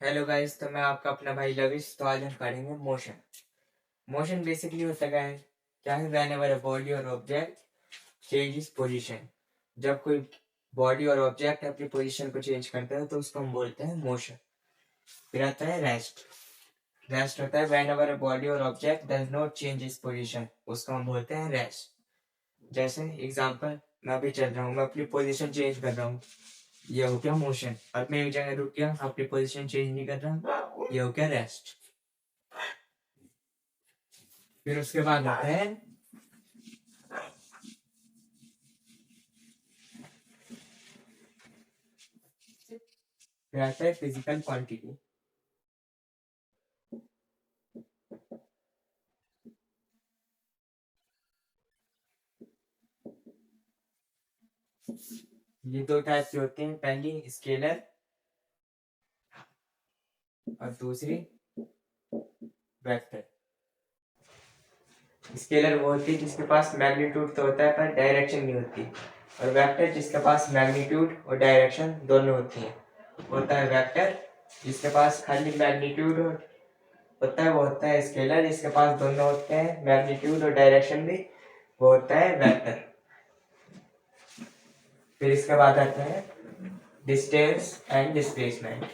Hello guys, तो मैं आपका अपना भाई लविश। तो आज हम पढ़ेंगे मोशन। मोशन बेसिकली होता क्या है व्हेन एवर अ बॉडी और ऑब्जेक्ट चेंज इज पोजीशन। जब कोई बॉडी और ऑब्जेक्ट अपनी पोजीशन को चेंज करता है तो उसको हम बोलते हैं मोशन। फिर आता है रेस्ट। रेस्ट होता है व्हेन एवर अ बॉडी और object does not change is position, उसको हम बोलते हैं रेस्ट। जैसे एग्जांपल, मैं अभी चल रहा हूँ, मैं अपनी पोजीशन चेंज कर रहा हूँ, ये हो गया मोशन। अब मैं एक जगह रुक गया, अपनी पोजीशन चेंज नहीं कर रहा, ये हो गया रेस्ट। फिर उसके बाद आता है फिजिकल क्वांटिटी। ये दो टाइप के होते हैं, पहली स्केलर और दूसरी वेक्टर। स्केलर वो होती है जिसके पास मैग्नीट्यूड तो होता है पर डायरेक्शन नहीं होती, और वेक्टर जिसके पास मैग्नीट्यूड और डायरेक्शन दोनों होती है होता है वेक्टर। जिसके पास खाली मैग्नीट्यूड होता है वो होता है स्केलर, जिसके पास दोनों होते हैं मैग्नीट्यूड और डायरेक्शन भी, वो होता है वेक्टर। फिर इसके बाद आता है डिस्टेंस एंड डिस्प्लेसमेंट।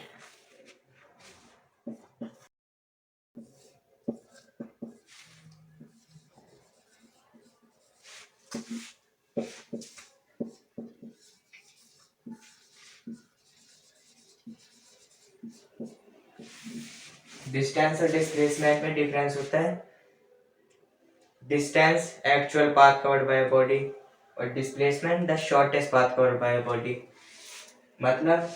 डिस्टेंस और डिस्प्लेसमेंट में डिफरेंस होता है। Distance actual path covered by body और displacement the shortest path covered by body. मतलब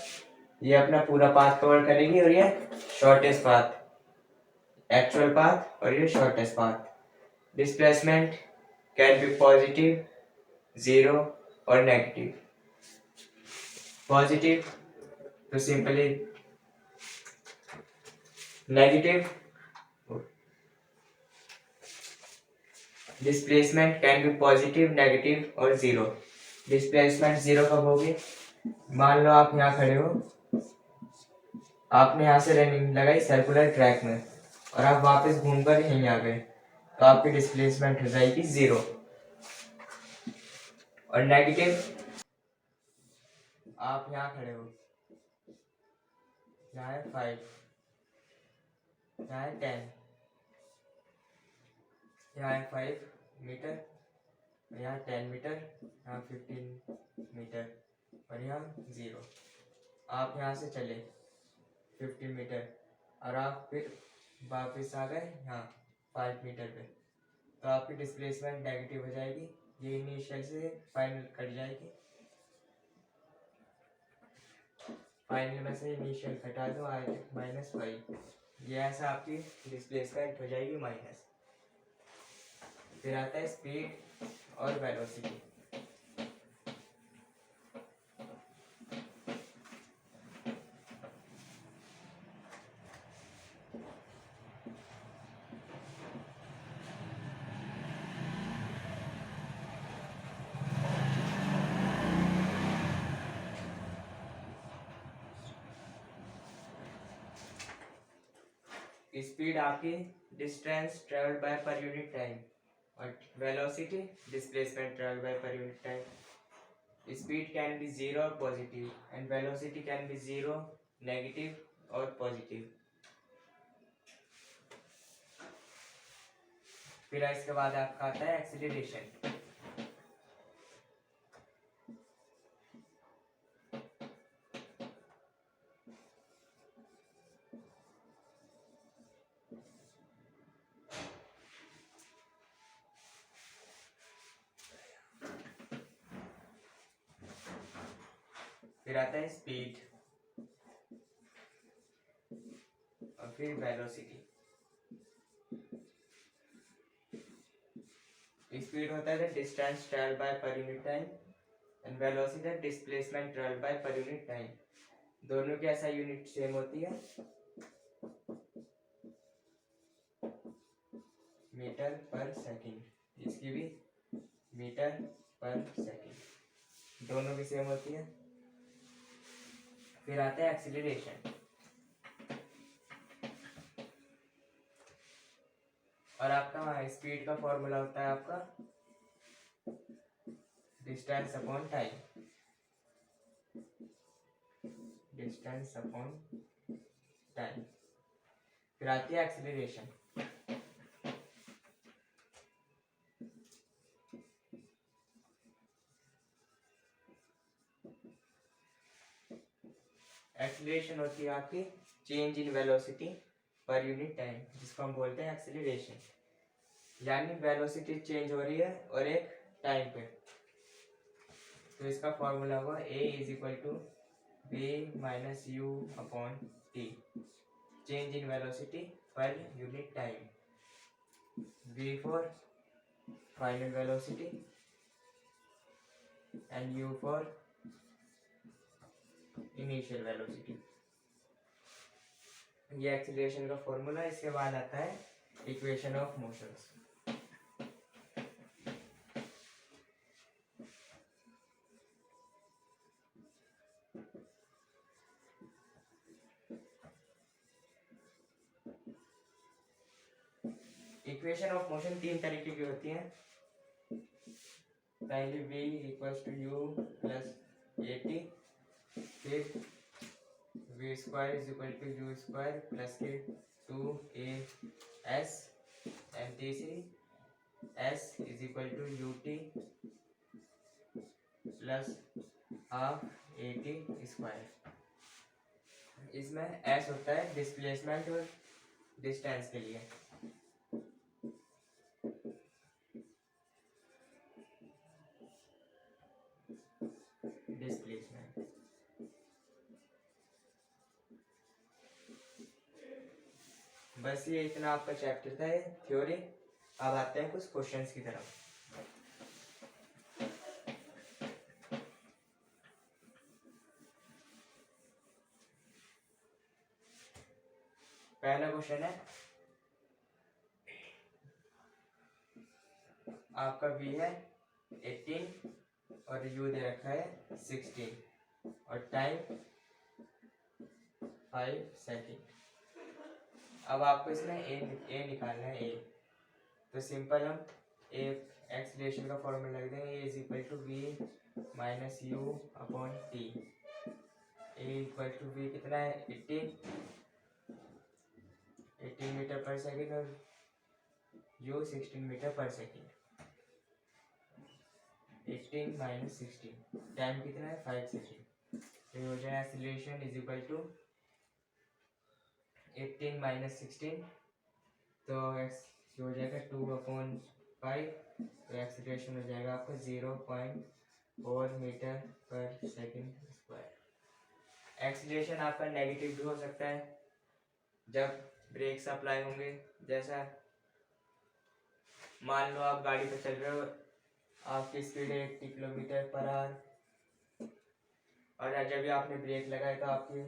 ये अपना पूरा पाथ कवर करेगी और ये शॉर्टेस्ट पाथ, एक्चुअल पाथ और ये shortest path. Displacement can be positive, zero और नेगेटिव। पॉजिटिव तो simply negative. Displacement can be positive, negative और जीरो। डिस्प्लेसमेंट जीरो कब होगी? मान लो आप यहाँ खड़े हो, आपने यहाँ से रनिंग लगाई सर्कुलर ट्रैक में और आप वापस घूमकर यहीं आ गए, तो आपकी डिस्प्लेसमेंट हो जाएगी जीरो। और नेगेटिव, आप यहाँ खड़े हो, यहाँ है 5, यहाँ है 10, यहाँ है 5 मीटर, यहाँ 10 मीटर, यहाँ 15 मीटर और यहाँ 0। आप यहाँ से चले 15 मीटर और आप फिर वापस आ गए यहाँ 5 मीटर पे, तो आपकी डिस्प्लेसमेंट नेगेटिव हो जाएगी। ये इनिशियल से फाइनल कट जाएगी, फाइनल में से इनिशियल घटा दो, आए -5। ये ऐसा आपकी डिस्प्लेसमेंट हो जाएगी माइनस। फिर आता है स्पीड और वेलोसिटी। स्पीड आपकी distance travelled by per unit time, और velocity displacement travelled by per unit time. Speed can be zero और positive and velocity can be zero, negative और पॉजिटिव। फिर इसके बाद आपका आता है एक्सीलरेशन। फिर आता है स्पीड और फिर वेलोसिटी। स्पीड होता है distance travelled by per unit time and velocity displacement travelled by per unit time. दोनों की ऐसा यूनिट सेम होती है, मीटर पर सेकंड। इसकी भी मीटर पर सेकंड, दोनों की सेम होती है। फिर आता है एक्सीलरेशन। और आपका स्पीड का फॉर्मूला होता है आपका distance upon time, distance upon time. फिर आती है एक्सीलरेशन। एक्सीलरेशन होती है आपकी change in velocity per unit time, जिसको हम बोलते हैं एक्सीलरेशन। यानी वेलोसिटी चेंज हो रही है और एक टाइम पे। तो इसका फॉर्मूला हुआ a is equal to v minus u upon t, change in velocity per unit time. v for final velocity and u for initial velocity. ये एक्सीलरेशन का फॉर्मूला। इसके बाद आता है equation of motions. Equation of motion तीन तरीके की होती हैं। पहली v equals to u plus a t, फिर v square is equal to u square plus के 2as, एंड तीसरी s is equal to u t plus half a t square. इसमें s होता है डिस्प्लेसमेंट और डिस्टेंस के लिए। Displacement बस ये इतना आपका चैप्टर था, थ्योरी। अब आते हैं कुछ क्वेश्चंस की तरफ। पहला क्वेश्चन है आपका v है 18 और u दे रखा है 16 और टाइम 5 सेकेंड। अब आपको इसमें a निकालना है। a तो सिंपल हम a एक्सीलरेशन का फॉर्मूला लिख देंगे। a is equal to v minus u upon t. a equal to v कितना है 18 मीटर पर सेकेंड और u 16 metre per second. 18 minus 16, time कितना है 5 सेकेंड। तो हो जाए acceleration is equal to 18 minus 16, तो हो जाएगा 2/5। तो एक्सीलरेशन हो जाएगा आपका 0.4 metre per second square. Acceleration आपका नेगेटिव भी हो सकता है जब ब्रेक्स अप्लाई होंगे। जैसा मान लो आप गाड़ी पे चल रहे हो, आपकी स्पीड है 80 किलोमीटर पर आवर, और जब भी आपने ब्रेक लगाया तो आपकी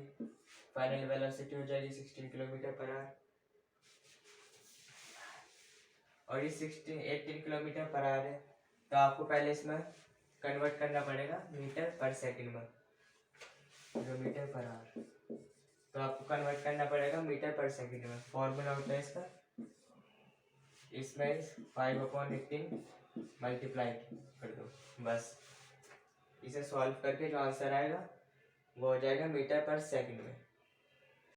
फाइनल वेलोसिटी हो जाएगी 16 किलोमीटर पर आवर। और ये 18 किलोमीटर पर आवर है, तो आपको पहले इसमें कन्वर्ट करना पड़ेगा मीटर पर सेकंड में, किलोमीटर पर आवर। तो आपको कन्वर्ट करना पड़ेगा मीटर पर सेकंड में। फॉर्मूला होता है इसका, इसमें 5/18 मल्टीप्लाई कर दो बस। इसे सॉल्व करके जो आंसर आएगा वो हो जाएगा मीटर पर सेकंड में।